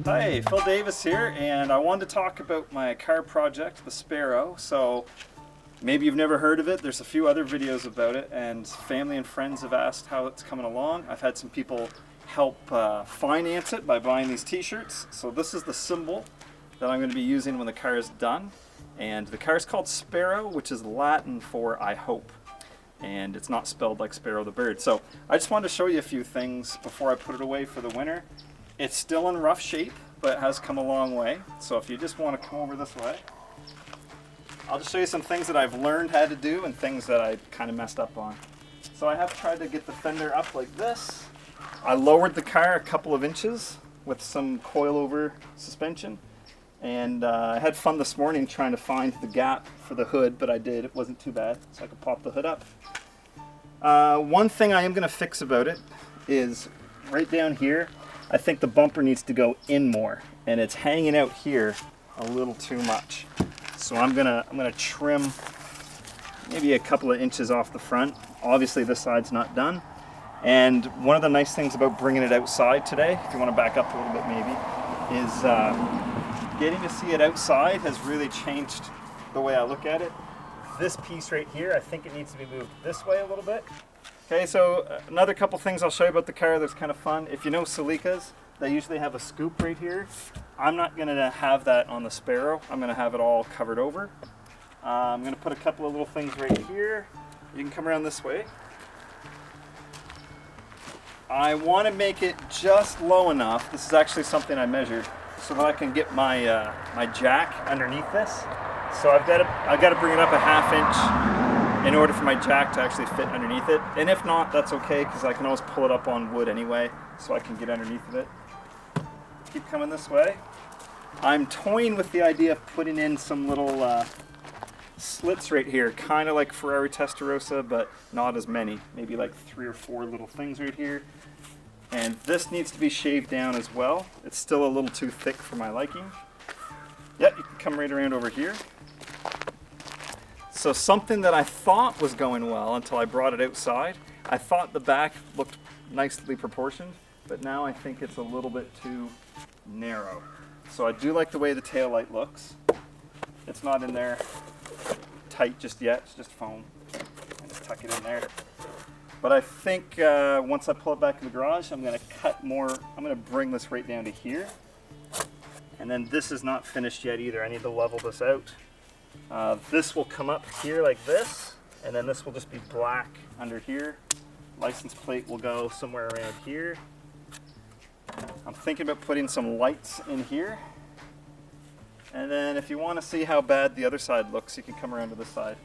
Hi, Phil Davis here, and I wanted to talk about my car project, the Spero. So maybe you've never heard of it. There's a few other videos about it, and family and friends have asked how it's coming along. I've had some people help finance it by buying these t-shirts. So this is the symbol that I'm going to be using when the car is done. And the car is called Spero, which is Latin for I hope. And it's not spelled like Sparrow the bird. So I just wanted to show you a few things before I put it away for the winter. It's still in rough shape, but it has come a long way. So if you just want to come over this way, I'll just show you some things that I've learned how to do and things that I kind of messed up on. So I have tried to get the fender up like this. I lowered the car a couple of inches with some coilover suspension. And I had fun this morning trying to find the gap for the hood, but I did. It wasn't too bad, so I could pop the hood up. One thing I am going to fix about it is right down here. I think the bumper needs to go in more, and it's hanging out here a little too much. So I'm gonna trim maybe a couple of inches off the front. Obviously this side's not done. And one of the nice things about bringing it outside today, if you want to back up a little bit maybe, is getting to see it outside has really changed the way I look at it. This piece right here, I think it needs to be moved this way a little bit. Okay, so another couple things I'll show you about the car that's kind of fun. If you know Celicas, they usually have a scoop right here. I'm not going to have that on the Spero. I'm going to have it all covered over. I'm going to put a couple of little things right here. You can come around this way. I want to make it just low enough. This is actually something I measured, so that I can get my my jack underneath this. So I've got to bring it up a ½ inch in order for my jack to actually fit underneath it. And if not, that's okay, because I can always pull it up on wood anyway, so I can get underneath of it. Keep coming this way. I'm toying with the idea of putting in some little slits right here, kind of like Ferrari Testarossa, but not as many. Maybe like 3 or 4 little things right here. And this needs to be shaved down as well. It's still a little too thick for my liking. Yep, you can come right around over here. So something that I thought was going well until I brought it outside, I thought the back looked nicely proportioned, but now I think it's a little bit too narrow. So I do like the way the taillight looks. It's not in there tight just yet, it's just foam. I just tuck it in there. But I think once I pull it back in the garage, I'm going to cut more. I'm going to bring this right down to here. And then this is not finished yet either. I need to level this out. This will come up here like this, and then this will just be black under here. License plate will go somewhere around here. I'm thinking about putting some lights in here. And then if you want to see how bad the other side looks, you can come around to this side.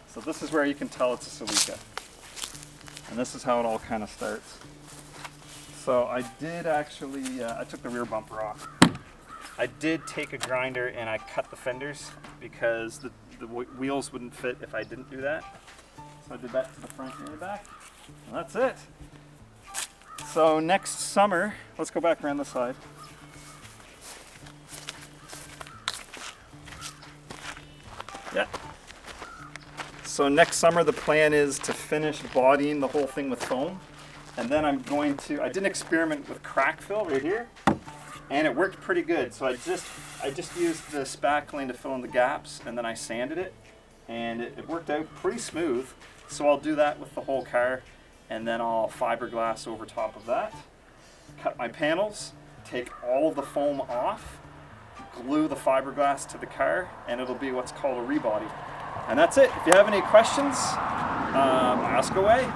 So this is where you can tell it's a Celica. And this is how it all kind of starts. So I did actually, I took the rear bumper off. I did take a grinder and I cut the fenders because the wheels wouldn't fit if I didn't do that. So I did that to the front and the back. And that's it. So next summer, let's go back around the side. Yeah. So next summer the plan is to finish bodying the whole thing with foam. And then I'm going to, I did an experiment with crack fill right here. And it worked pretty good. So I just used the spackling to fill in the gaps, and then I sanded it, and it worked out pretty smooth. So I'll do that with the whole car, and then I'll fiberglass over top of that, cut my panels, take all of the foam off, glue the fiberglass to the car, and it'll be what's called a rebody. And that's it. If you have any questions, ask away.